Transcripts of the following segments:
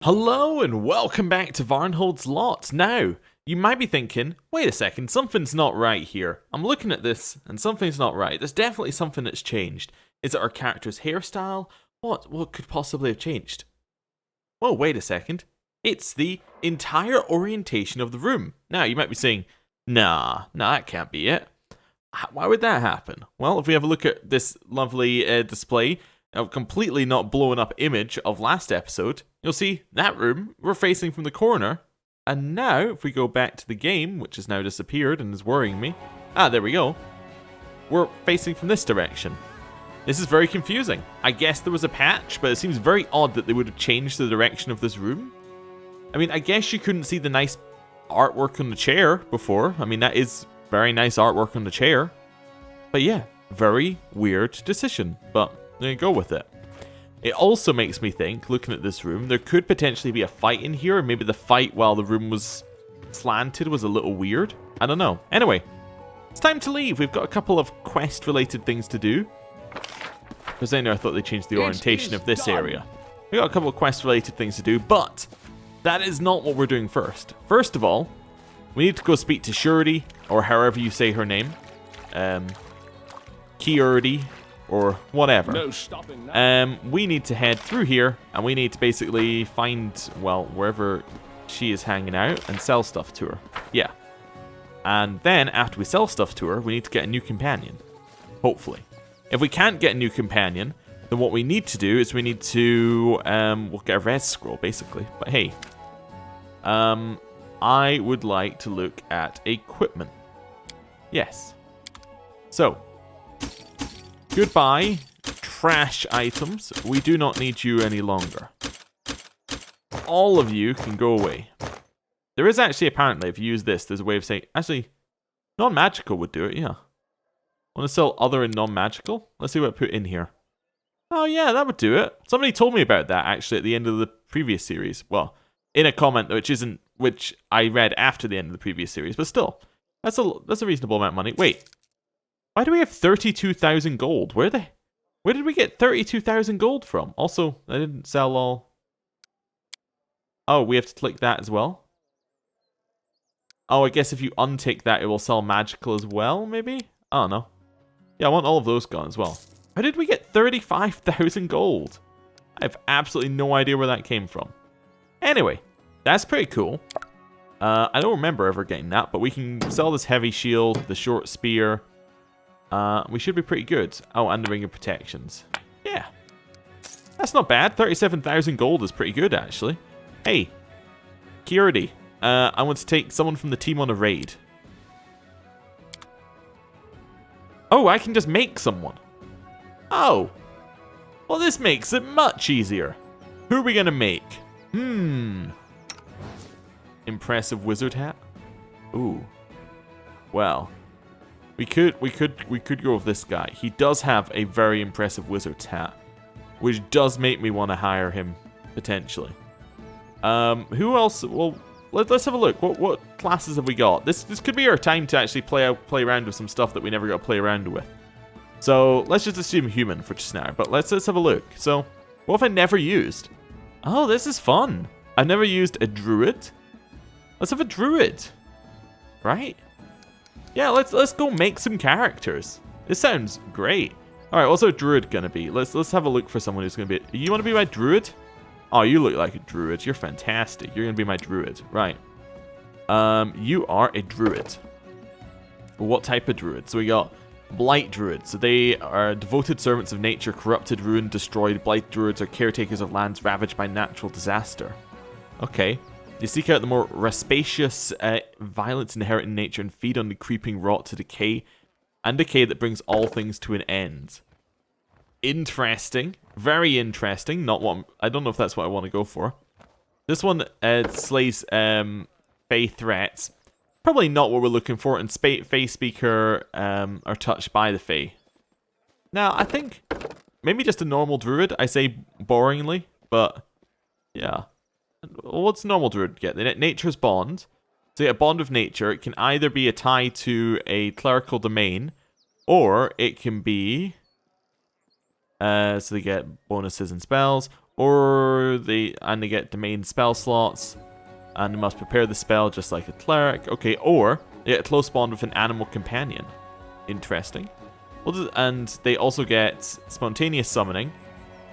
Hello and welcome back to Varnhold's Lot. Now, you might be thinking, wait a second, something's not right here. I'm looking at this and something's not right. There's definitely something that's changed. Is it our character's hairstyle? What could possibly have changed? Well, wait a second. It's the entire orientation of the room. Now, you might be saying, nah, that can't be it. Why would that happen? Well, if we have a look at this lovely display, a completely not blown up image of last episode, you'll see that room we're facing from the corner. And now, if we go back to the game, which has now disappeared and is worrying me. There we go. We're facing from this direction. This is very confusing. I guess there was a patch, but it seems very odd that they would have changed the direction of this room. I mean, I guess you couldn't see the nice artwork on the chair before. I mean, that is very nice artwork on the chair. But yeah, very weird decision. But there you go with it. It also makes me think, looking at this room, there could potentially be a fight in here. Maybe the fight while the room was slanted was a little weird. I don't know. Anyway, it's time to leave. We've got a couple of quest-related things to do. Because I thought they changed the orientation of this area. We've got a couple of quest-related things to do, but that is not what we're doing first. First of all, we need to go speak to Shurdy, or however you say her name. Kiurdy, or whatever. No stopping now. We need to head through here, and we need to basically find, well, wherever she is hanging out, and sell stuff to her. Yeah. And then, after we sell stuff to her, we need to get a new companion. Hopefully. If we can't get a new companion, then what we need to do is we need to, we'll get a res scroll, basically. But hey, I would like to look at equipment. Yes. So, goodbye, trash items. We do not need you any longer. All of you can go away. There is actually, apparently, if you use this, there's a way of saying... Actually, non-magical would do it, yeah. Want to sell other and non-magical? Let's see what I put in here. Oh yeah, that would do it. Somebody told me about that, actually, at the end of the previous series. Well, in a comment, which I read after the end of the previous series, but still. That's a reasonable amount of money. Wait. Why do we have 32,000 gold? Where did we get 32,000 gold from? Also, I didn't sell all... Oh, we have to click that as well? Oh, I guess if you untick that, it will sell magical as well, maybe? I don't know. Yeah, I want all of those gone as well. How did we get 35,000 gold? I have absolutely no idea where that came from. Anyway, that's pretty cool. I don't remember ever getting that, but we can sell this heavy shield, the short spear. We should be pretty good. Oh, and the ring of protections. Yeah. That's not bad. 37,000 gold is pretty good, actually. Hey, Kiurdy. I want to take someone from the team on a raid. Oh, I can just make someone. Oh. Well, this makes it much easier. Who are we going to make? Impressive wizard hat. Ooh. Well. We could go with this guy. He does have a very impressive wizard's hat, which does make me want to hire him potentially. Who else? Well, let's have a look. What classes have we got? This could be our time to actually play around with some stuff that we never got to play around with. So let's just assume human for just now. But let's have a look. So what have I never used? Oh, this is fun. I've never used a druid. Let's have a druid, right? Yeah, let's go make some characters. This sounds great. All right, what's our druid gonna be? Let's have a look for someone who's gonna be. You want to be my druid? Oh, you look like a druid. You're fantastic. You're gonna be my druid, right? You are a druid. What type of druid? So we got blight druids. So they are devoted servants of nature, corrupted, ruined, destroyed. Blight druids are caretakers of lands ravaged by natural disaster. Okay. They seek out the more rapacious violence inherent in nature and feed on the creeping rot to decay, and decay that brings all things to an end. Interesting. Very interesting. Not what I don't know if that's what I want to go for. This one slays Fey threats. Probably not what we're looking for, and Fey Speaker are touched by the Fey. Now, I think maybe just a normal druid. I say boringly, but yeah. What's normal druid get? Nature's bond. So a bond of nature. It can either be a tie to a clerical domain, or it can be So they get bonuses and spells. And they get domain spell slots, and they must prepare the spell just like a cleric. Okay, or they get a close bond with an animal companion. Interesting. And they also get spontaneous summoning,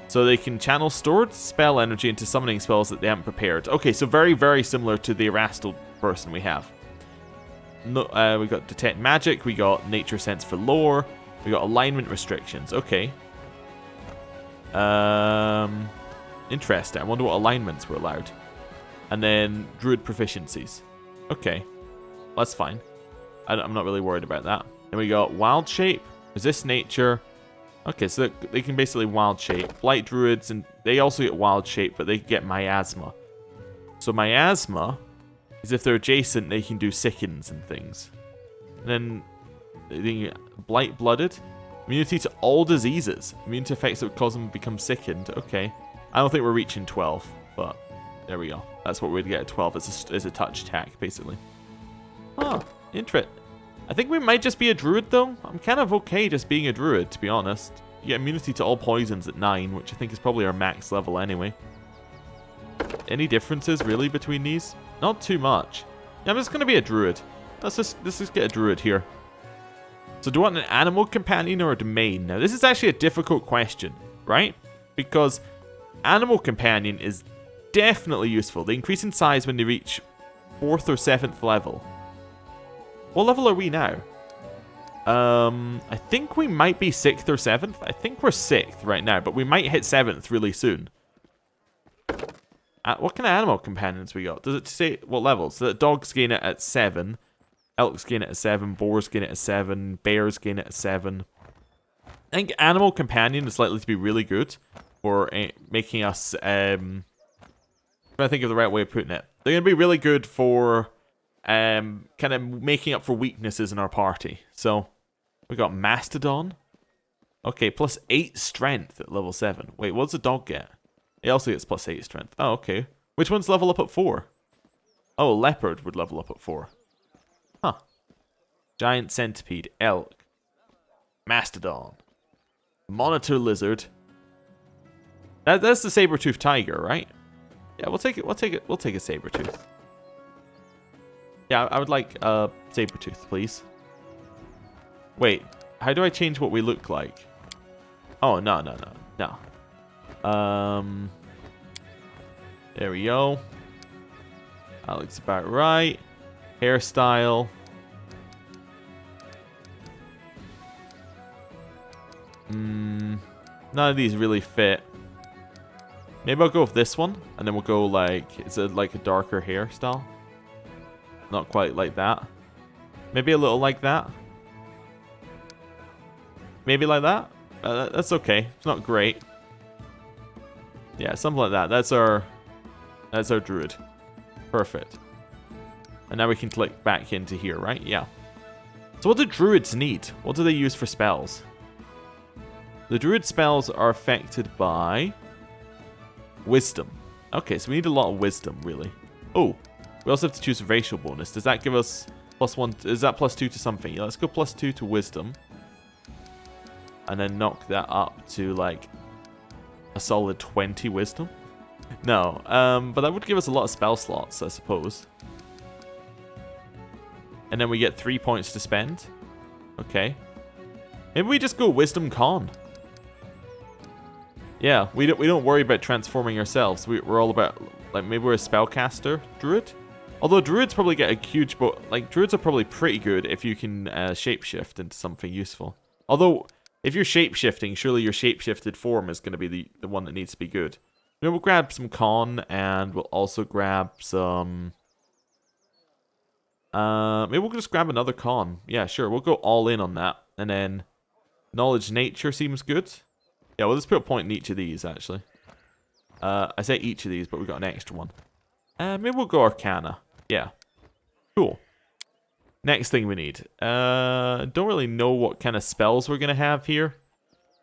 so they can channel stored spell energy into summoning spells that they haven't prepared. Okay, so very, very similar to the Erastal person we have. No, we got detect magic, we got nature sense for lore, we got alignment restrictions. Okay. Interesting. I wonder what alignments were allowed. And then druid proficiencies. Okay, that's fine. I'm not really worried about that. Then we got wild shape, resist nature. Okay, so they can basically wild shape. Blight druids, and they also get wild shape, but they get miasma. So miasma is if they're adjacent, they can do sickens and things. And then they get blight blooded. Immunity to all diseases. Immune to effects that would cause them to become sickened. Okay. I don't think we're reaching 12, but there we go. That's what we'd get at 12 as a touch attack, basically. Oh, interesting. I think we might just be a druid, though. I'm kind of okay just being a druid, to be honest. You get immunity to all poisons at 9, which I think is probably our max level anyway. Any differences, really, between these? Not too much. Yeah, I'm just going to be a druid. Let's just get a druid here. So do you want an animal companion or a domain? Now, this is actually a difficult question, right? Because animal companion is definitely useful. They increase in size when they reach 4th or 7th level. What level are we now? I think we might be 6th or 7th. I think we're 6th right now, but we might hit 7th really soon. What kind of animal companions we got? Does it say what levels? So that dogs gain it at 7, elks gain it at 7, boars gain it at 7, bears gain it at 7. I think animal companion is likely to be really good for making us. I'm trying to think of the right way of putting it. They're going to be really good for kind of making up for weaknesses in our party. So we got Mastodon. Okay, plus 8 strength at level 7. Wait, what does a dog get? It also gets plus 8 strength. Oh, okay. Which ones level up at 4? Oh, leopard would level up at 4. Huh. Giant centipede, elk, mastodon, monitor lizard. That's the saber-toothed tiger, right? Yeah, we'll take it. We'll take a saber-tooth. Yeah, I would like a saber-tooth, please. Wait, how do I change what we look like? Oh, no. There we go. That looks about right. Hairstyle. None of these really fit. Maybe I'll go with this one, and then we'll go like, it's like a darker hairstyle. Not quite like that. Maybe a little like that. Maybe like that. That's okay. It's not great. Yeah, something like that. That's our druid. Perfect. And now we can click back into here, right? Yeah. So what do druids need? What do they use for spells? The druid spells are affected by wisdom. Okay, so we need a lot of wisdom, really. Oh, we also have to choose a racial bonus. Does that give us +1? Is that +2 to something? Yeah, let's go +2 to wisdom. And then knock that up to like a solid 20 wisdom. No, but that would give us a lot of spell slots, I suppose. And then we get 3 points to spend. Okay. Maybe we just go wisdom con. Yeah, we don't worry about transforming ourselves. We're all about, like, maybe we're a spellcaster druid. Although druids probably get a huge, like, druids are probably pretty good if you can shapeshift into something useful. Although, if you're shapeshifting, surely your shapeshifted form is going to be the one that needs to be good. Maybe we'll grab some con, and we'll also grab some... maybe we'll just grab another con. Yeah, sure, we'll go all in on that. And then, knowledge nature seems good. Yeah, we'll just put a point in each of these, actually. I say each of these, but we've got an extra one. Maybe we'll go arcana. Yeah. Cool. Next thing we need. Don't really know what kind of spells we're going to have here.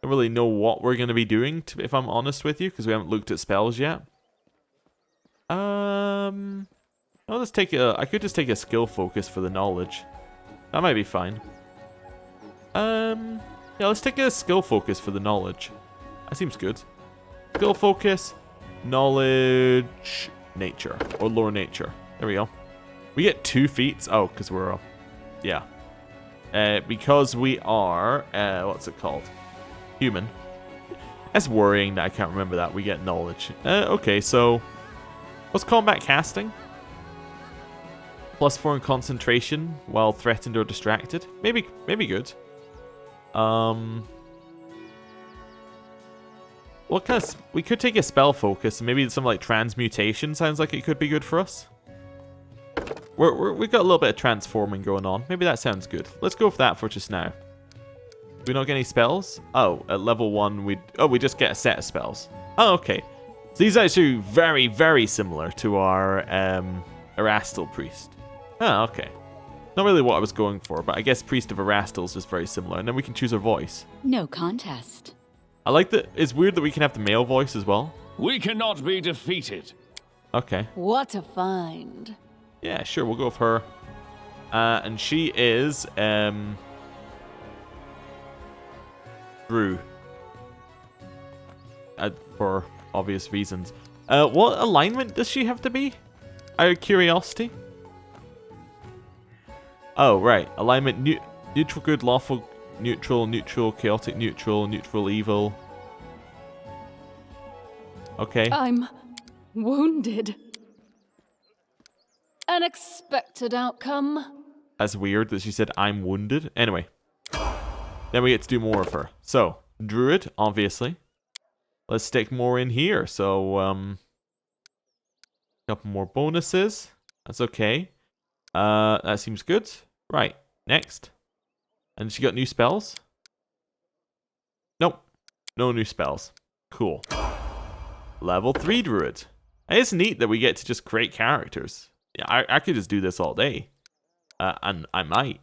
Don't really know what we're going to be doing, if I'm honest with you, because we haven't looked at spells yet. I'll just take I could just take a skill focus for the knowledge. That might be fine. Yeah, let's take a skill focus for the knowledge. That seems good. Skill focus. knowledge nature or lore nature. There we go. We get 2 feats. Oh, because we're yeah. Because we are what's it called? Human. That's worrying that I can't remember that. We get knowledge. Okay, so what's combat casting? +4 in concentration while threatened or distracted. Maybe good. What kind of... We could take a spell focus. Maybe some like transmutation sounds like it could be good for us. We've got a little bit of transforming going on. Maybe that sounds good. Let's go for that for just now. Do we not get any spells? Oh, at level 1 we just get a set of spells. Oh, okay. So these are actually very, very similar to our Erastil Priest. Oh, okay. Not really what I was going for, but I guess Priest of Erastil is just very similar. And then we can choose our voice. No contest. I like that. It's weird that we can have the male voice as well. We cannot be defeated. Okay. What a find. Yeah, sure. We'll go with her. And she is Drew. For obvious reasons. What alignment does she have to be? Out of curiosity. Oh, right. Alignment neutral good, lawful neutral, neutral, chaotic neutral, neutral evil. Okay. I'm wounded. Unexpected outcome. That's weird that she said I'm wounded. Anyway. Then we get to do more of her. So, druid, obviously. Let's stick more in here. So, couple more bonuses. That's okay. That seems good. Right, next. And she got new spells? Nope. No new spells. Cool. Level 3 druid. And it's neat that we get to just create characters. Yeah, I could just do this all day. And I might.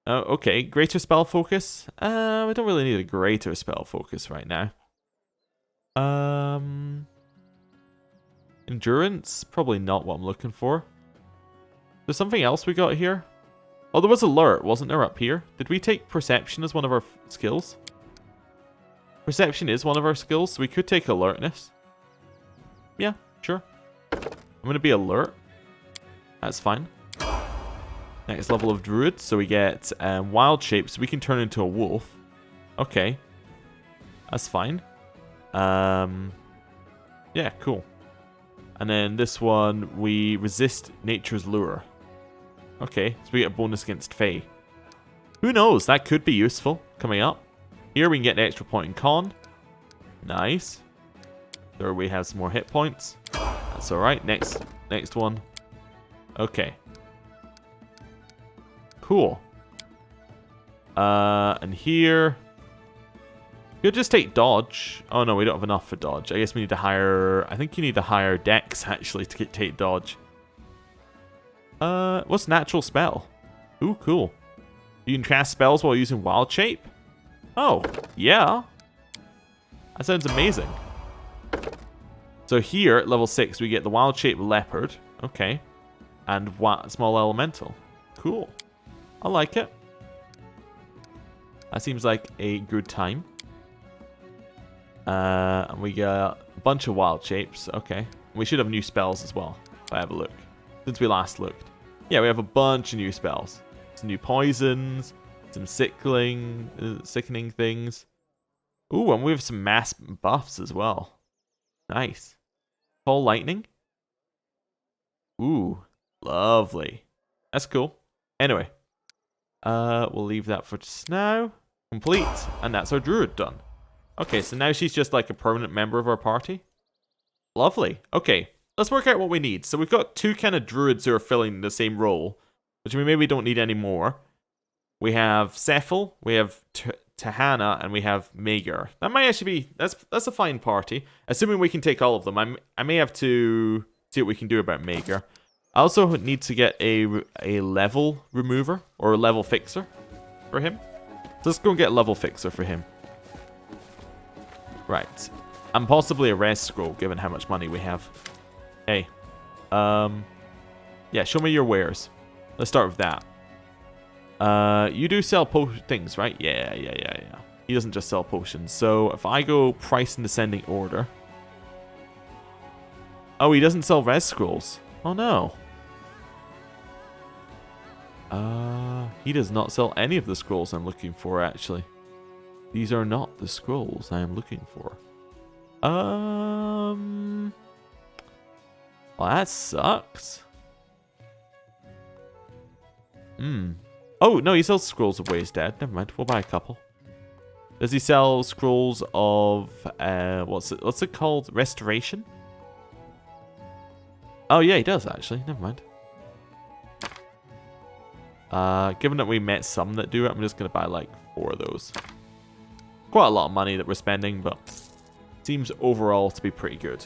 Okay, greater spell focus. We don't really need a greater spell focus right now. Endurance? Probably not what I'm looking for. There's something else we got here. Oh, there was alert, wasn't there, up here? Did we take perception as one of our skills? Perception is one of our skills, so we could take alertness. Yeah, sure. I'm going to be alert. That's fine. Next level of druid, so we get wild shape, so we can turn into a wolf. Okay. That's fine. Yeah, cool. And then this one, we resist nature's lure. Okay, so we get a bonus against Fae. Who knows? That could be useful coming up. Here we can get an extra point in con. Nice. There we have some more hit points. That's alright. Next one. Okay. Cool. And here... You'll just take dodge. Oh no, we don't have enough for dodge. I guess we need to hire... I think you need to hire Dex, actually, to take dodge. What's natural spell? Ooh, cool. You can cast spells while using wild shape? Oh, yeah. That sounds amazing. So here, at level 6, we get the wild shape leopard. Okay. And small elemental. Cool. I like it. That seems like a good time. And we got a bunch of wild shapes. Okay. We should have new spells as well, if I have a look. Since we last looked. Yeah, we have a bunch of new spells. Some new poisons, some sickening things. Ooh, and we have some mass buffs as well. Nice. Call lightning. Ooh, lovely. That's cool. Anyway, we'll leave that for just now. Complete, and that's our druid done. Okay, so now she's just like a permanent member of our party. Lovely. Okay. Let's work out what we need. So we've got 2 kind of druids who are filling the same role, which we maybe don't need anymore. We have Cephal, we have Tahana, and we have Maegar. That might actually be... That's a fine party. Assuming we can take all of them. I may have to see what we can do about Maegar. I also need to get a level remover, or a level fixer for him. So let's go and get a level fixer for him. Right. And possibly a res scroll, given how much money we have. Hey. Yeah, show me your wares. Let's start with that. You do sell things, right? Yeah. He doesn't just sell potions. So if I go price in descending order. Oh, he doesn't sell res scrolls. Oh no. He does not sell any of the scrolls I'm looking for, actually. These are not the scrolls I am looking for. Well, that sucks. Oh, no, he sells scrolls of Ways Dead. Never mind, we'll buy a couple. Does he sell scrolls of, what's it called? Restoration? Oh, yeah, he does, actually. Never mind. Given that we met some that do it, I'm just going to buy, like, 4 of those. Quite a lot of money that we're spending, but seems overall to be pretty good.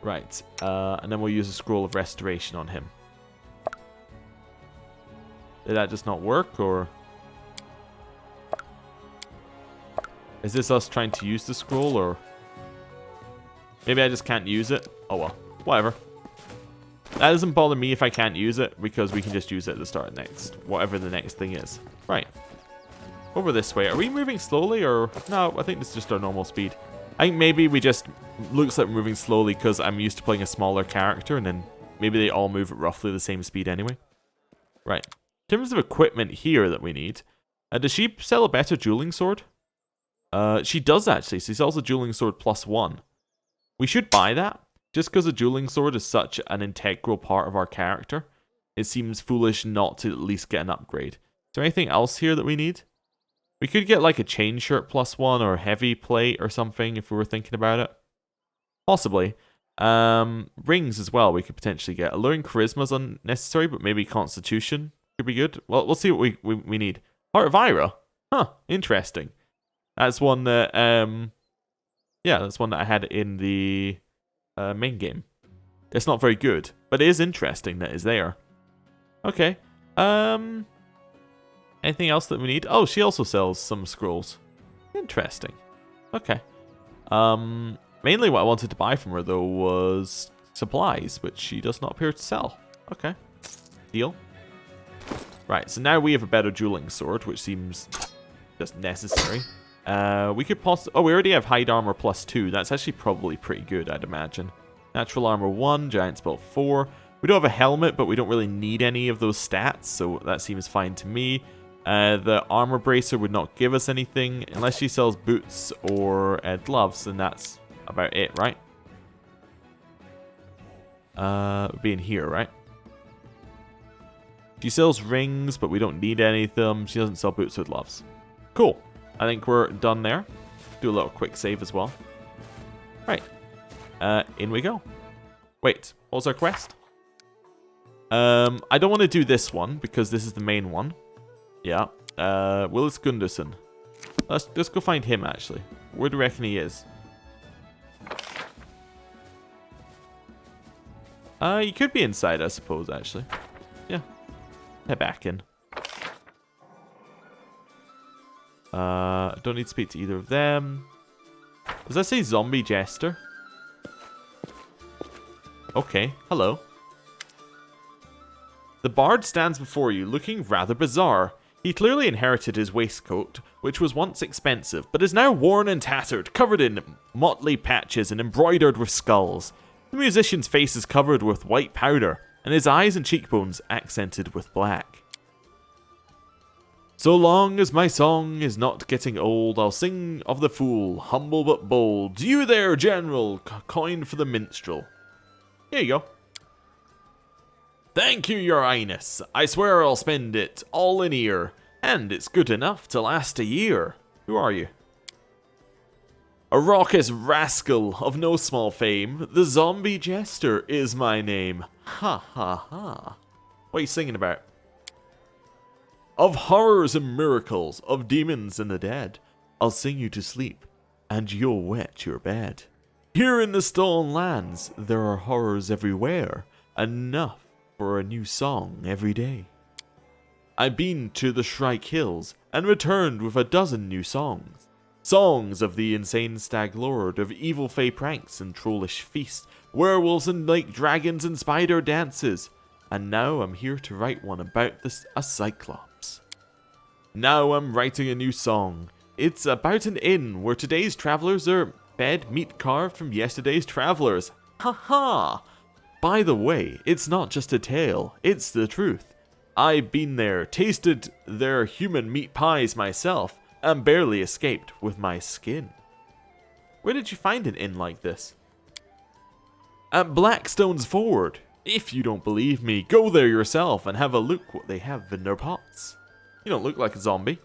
Right, and then we'll use a Scroll of Restoration on him. Did that just not work, or... Is this us trying to use the scroll, or... Maybe I just can't use it? Oh well, whatever. That doesn't bother me if I can't use it, because we can just use it at the start of next, whatever the next thing is. Right. Over this way. Are we moving slowly, or... No, I think this is just our normal speed. I think maybe we just... Looks like we're moving slowly because I'm used to playing a smaller character, and then maybe they all move at roughly the same speed anyway. Right. In terms of equipment here that we need, does she sell a better dueling sword? She does actually. She sells a dueling sword +1. We should buy that. Just because a dueling sword is such an integral part of our character, it seems foolish not to at least get an upgrade. Is there anything else here that we need? We could get like a chain shirt +1 or heavy plate or something if we were thinking about it. Possibly. Rings as well we could potentially get. Alluring charisma's unnecessary, but maybe constitution could be good. Well, we'll see what we need. Heart of Ira. Huh, interesting. That's one that, yeah, that's one that I had in the main game. It's not very good, but it is interesting that it's there. Okay. Anything else that we need? Oh, she also sells some scrolls. Interesting. Okay. Mainly what I wanted to buy from her, though, was supplies, which she does not appear to sell. Okay. Deal. Right, so now we have a better dueling sword, which seems just necessary. We could possibly... Oh, we already have hide armor +2. That's actually probably pretty good, I'd imagine. Natural armor 1, giant spell 4. We don't have a helmet, but we don't really need any of those stats, so that seems fine to me. The armor bracer would not give us anything, unless she sells boots or gloves, and that's about it, right? It would be in here, right? She sells rings, but we don't need any of them. She doesn't sell boots or gloves. Cool. I think we're done there. Do a little quick save as well. Right. In we go. Wait, what was our quest? I don't want to do this one, because this is the main one. Yeah. Willis Gunderson. Let's go find him, actually. Where do you reckon he is? He could be inside, I suppose, actually. Yeah. Head back in. Don't need to speak to either of them. Does that say zombie jester? Okay, hello. The bard stands before you, looking rather bizarre. He clearly inherited his waistcoat, which was once expensive, but is now worn and tattered, covered in motley patches and embroidered with skulls. The musician's face is covered with white powder, and his eyes and cheekbones accented with black. So long as my song is not getting old, I'll sing of the fool, humble but bold. You there, general, coin for the minstrel. Here you go. Thank you, your highness. I swear I'll spend it all in ear, and it's good enough to last a year. Who are you? A raucous rascal of no small fame, the zombie jester is my name. Ha ha ha. What are you singing about? Of horrors and miracles, of demons and the dead, I'll sing you to sleep, and you'll wet your bed. Here in the stolen lands, there are horrors everywhere, enough for a new song every day. I've been to the Shrike Hills, and returned with a dozen new songs. Songs of the insane stag lord, of evil fey pranks and trollish feasts, werewolves and lake dragons and spider dances. And now I'm here to write one about a cyclops. Now I'm writing a new song. It's about an inn where today's travelers are fed meat carved from yesterday's travelers. Haha! By the way, it's not just a tale, it's the truth. I've been there, tasted their human meat pies myself, and barely escaped with my skin. Where did you find an inn like this? At Blackstone's Ford. If you don't believe me, go there yourself and have a look what they have in their pots. You don't look like a zombie.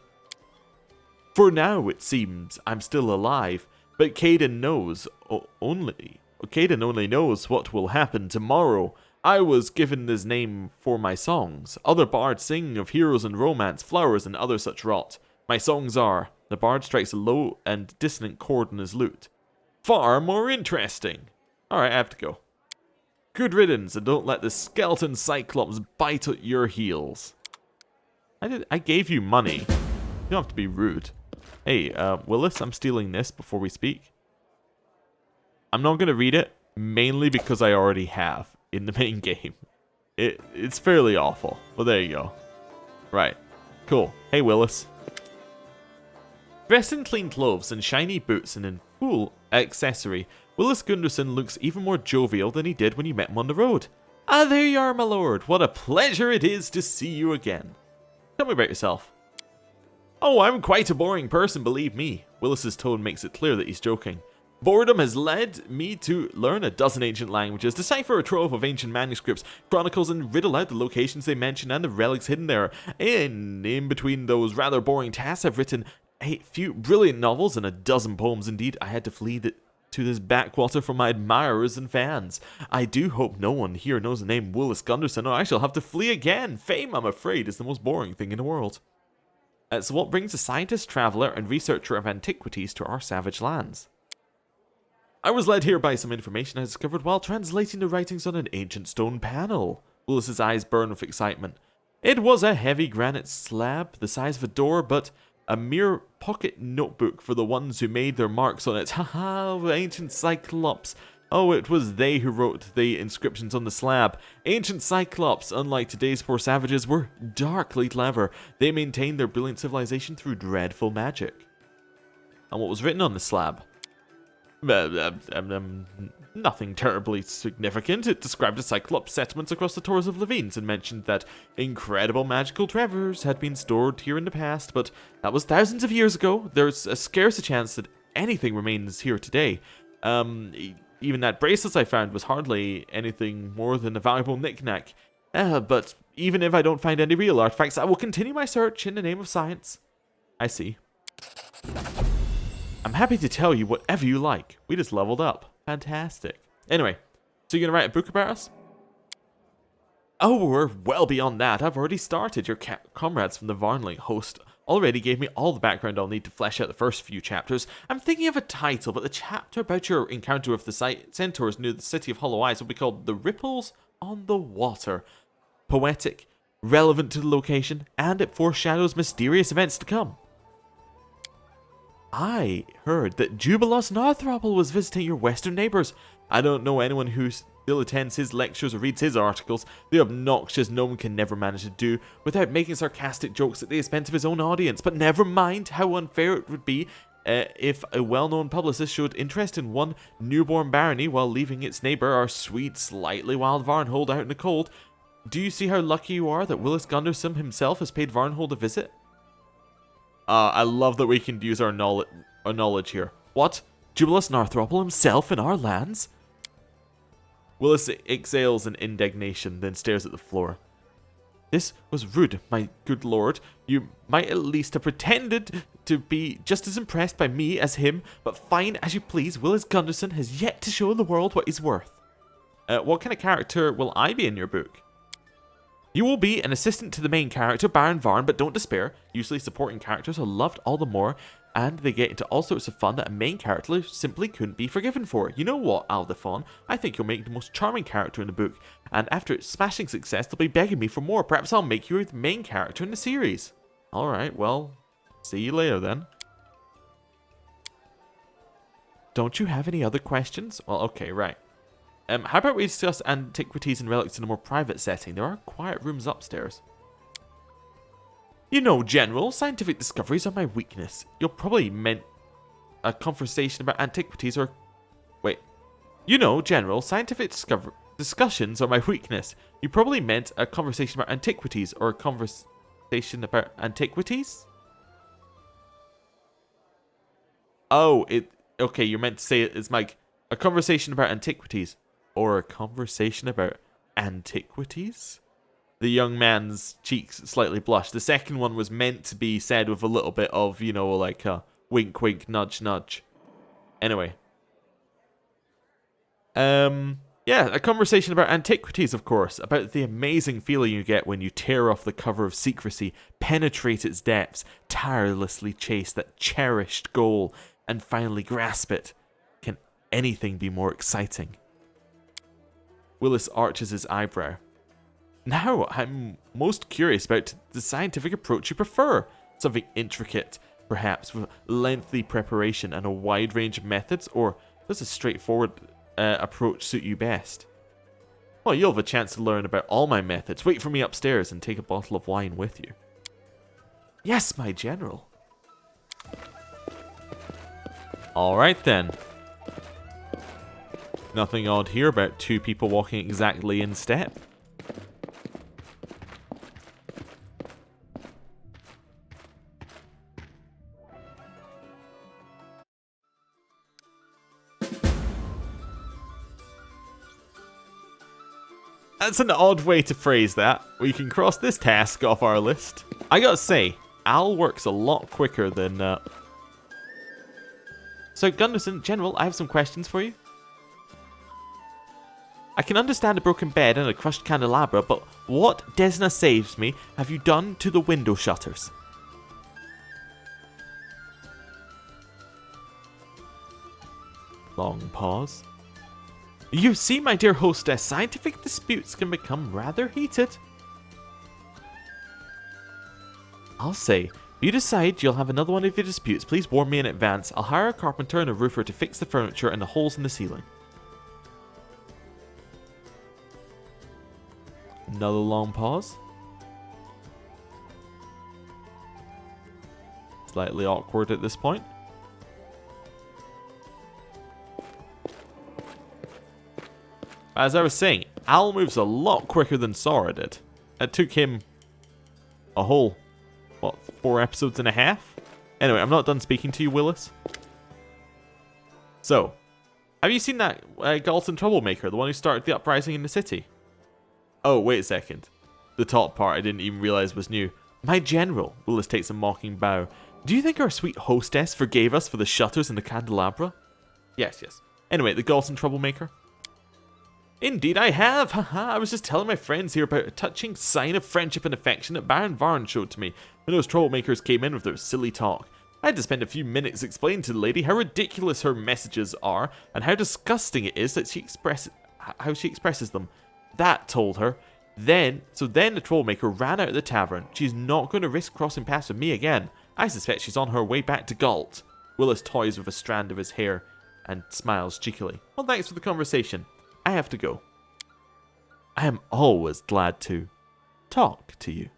For now, it seems I'm still alive, but Caden only knows what will happen tomorrow. I was given this name for my songs. Other bards sing of heroes and romance, flowers, and other such rot. My songs are, the bard strikes a low and dissonant chord on his lute. Far more interesting. Alright, I have to go. Good riddance, and don't let the skeleton cyclops bite at your heels. I gave you money. You don't have to be rude. Hey, Willis, I'm stealing this before we speak. I'm not going to read it, mainly because I already have in the main game. It's fairly awful, but there you go. Right, cool. Hey, Willis. Dressed in clean clothes and shiny boots and in full accessory, Willis Gunderson looks even more jovial than he did when you met him on the road. Ah, there you are, my lord. What a pleasure it is to see you again. Tell me about yourself. Oh, I'm quite a boring person, believe me. Willis's tone makes it clear that he's joking. Boredom has led me to learn a dozen ancient languages, decipher a trove of ancient manuscripts, chronicles, and riddle out the locations they mention and the relics hidden there. And in between those rather boring tasks, I've written a few brilliant novels and a dozen poems. Indeed, I had to flee to this backwater from my admirers and fans. I do hope no one here knows the name Willis Gunderson, or I shall have to flee again. Fame, I'm afraid, is the most boring thing in the world. So what brings a scientist, traveler, and researcher of antiquities to our savage lands? I was led here by some information I discovered while translating the writings on an ancient stone panel. Willis's eyes burn with excitement. It was a heavy granite slab, the size of a door, but a mere pocket notebook for the ones who made their marks on it. Haha, ancient Cyclops. Oh, it was they who wrote the inscriptions on the slab. Ancient Cyclops, unlike today's poor savages, were darkly clever. They maintained their brilliant civilization through dreadful magic. And what was written on the slab? Nothing terribly significant. It described a Cyclops settlement across the Torres of Levines and mentioned that incredible magical treasures had been stored here in the past, but that was thousands of years ago. There's a scarce a chance that anything remains here today. Even that bracelet I found was hardly anything more than a valuable knick-knack. But even if I don't find any real artifacts, I will continue my search in the name of science. I see. I'm happy to tell you whatever you like. We just leveled up. Fantastic. Anyway, so you're going to write a book about us? Oh, we're well beyond that. I've already started. Your comrades from the Varnling Host already gave me all the background I'll need to flesh out the first few chapters. I'm thinking of a title, but the chapter about your encounter with the centaurs near the city of Hollow Eyes will be called The Ripples on the Water. Poetic, relevant to the location, and it foreshadows mysterious events to come. I heard that Jubilos Northropple was visiting your western neighbours. I don't know anyone who still attends his lectures or reads his articles. The obnoxious gnome can never manage to do without making sarcastic jokes at the expense of his own audience. But never mind how unfair it would be if a well-known publicist showed interest in one newborn barony while leaving its neighbour, our sweet, slightly wild Varnhold, out in the cold. Do you see how lucky you are that Willis Gunderson himself has paid Varnhold a visit? I love that we can use our knowledge here. What? Jubilos Northropple himself in our lands? Willis exhales in indignation, then stares at the floor. This was rude, my good lord. You might at least have pretended to be just as impressed by me as him, but fine as you please, Willis Gunderson has yet to show the world what he's worth. What kind of character will I be in your book? You will be an assistant to the main character, Baron Varn, but don't despair. Usually supporting characters are loved all the more, and they get into all sorts of fun that a main character simply couldn't be forgiven for. You know what, Aldephon? I think you'll make the most charming character in the book, and after its smashing success, they'll be begging me for more. Perhaps I'll make you the main character in the series. Alright, well, see you later then. Don't you have any other questions? Well, okay, right. How about we discuss antiquities and relics in a more private setting? There are quiet rooms upstairs. You know, General, scientific discoveries are my weakness. You'll probably meant a conversation about antiquities or... Wait. You know, General, scientific discussions are my weakness. You probably meant a conversation about antiquities or a conversation about antiquities? Oh, okay, you're meant to say it's like a conversation about antiquities or a conversation about antiquities? The young man's cheeks slightly blushed. The second one was meant to be said with a little bit of, you know, like a wink, wink, nudge, nudge. Anyway. Yeah, a conversation about antiquities, of course. About the amazing feeling you get when you tear off the cover of secrecy, penetrate its depths, tirelessly chase that cherished goal, and finally grasp it. Can anything be more exciting? Willis arches his eyebrow. Now, I'm most curious about the scientific approach you prefer. Something intricate, perhaps, with lengthy preparation and a wide range of methods, or does a straightforward approach suit you best? Well, you'll have a chance to learn about all my methods. Wait for me upstairs and take a bottle of wine with you. Yes, my general. Alright then. Nothing odd here about two people walking exactly in step. That's an odd way to phrase that. We can cross this task off our list. I gotta say, Al works a lot quicker than... So, Gunderson, General, I have some questions for you. I can understand a broken bed and a crushed candelabra, but what, Desna saves me, have you done to the window shutters? Long pause. You see, my dear hostess, scientific disputes can become rather heated. I'll say, if you decide you'll have another one of your disputes, please warn me in advance. I'll hire a carpenter and a roofer to fix the furniture and the holes in the ceiling. Another long pause. Slightly awkward at this point. As I was saying, Al moves a lot quicker than Sora did. It took him a whole, what, 4 episodes and a half? Anyway, I'm not done speaking to you, Willis. So, have you seen that Galton troublemaker, the one who started the uprising in the city? Oh, wait a second. The top part I didn't even realize was new. My general, Willis takes a mocking bow. Do you think our sweet hostess forgave us for the shutters and the candelabra? Yes, yes. Anyway, the Galton troublemaker. Indeed I have, haha. I was just telling my friends here about a touching sign of friendship and affection that Baron Varn showed to me when those troublemakers came in with their silly talk. I had to spend a few minutes explaining to the lady how ridiculous her messages are and how disgusting it is that she expresses them. That told her. Then the troublemaker ran out of the tavern. She's not going to risk crossing paths with me again. I suspect she's on her way back to Galt. Willis toys with a strand of his hair and smiles cheekily. Well, thanks for the conversation. I have to go. I am always glad to talk to you.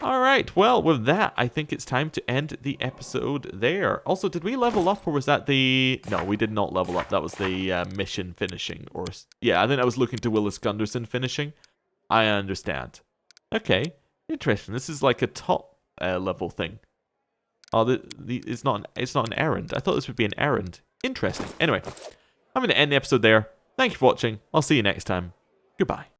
Alright, well, with that, I think it's time to end the episode there. Also, did we level up, or was that the... No, we did not level up. That was the mission finishing. Or yeah, I think I was looking to Willis Gunderson finishing. I understand. Okay, interesting. This is like a top level thing. Oh, it's not an errand. I thought this would be an errand. Interesting. Anyway, I'm going to end the episode there. Thank you for watching. I'll see you next time. Goodbye.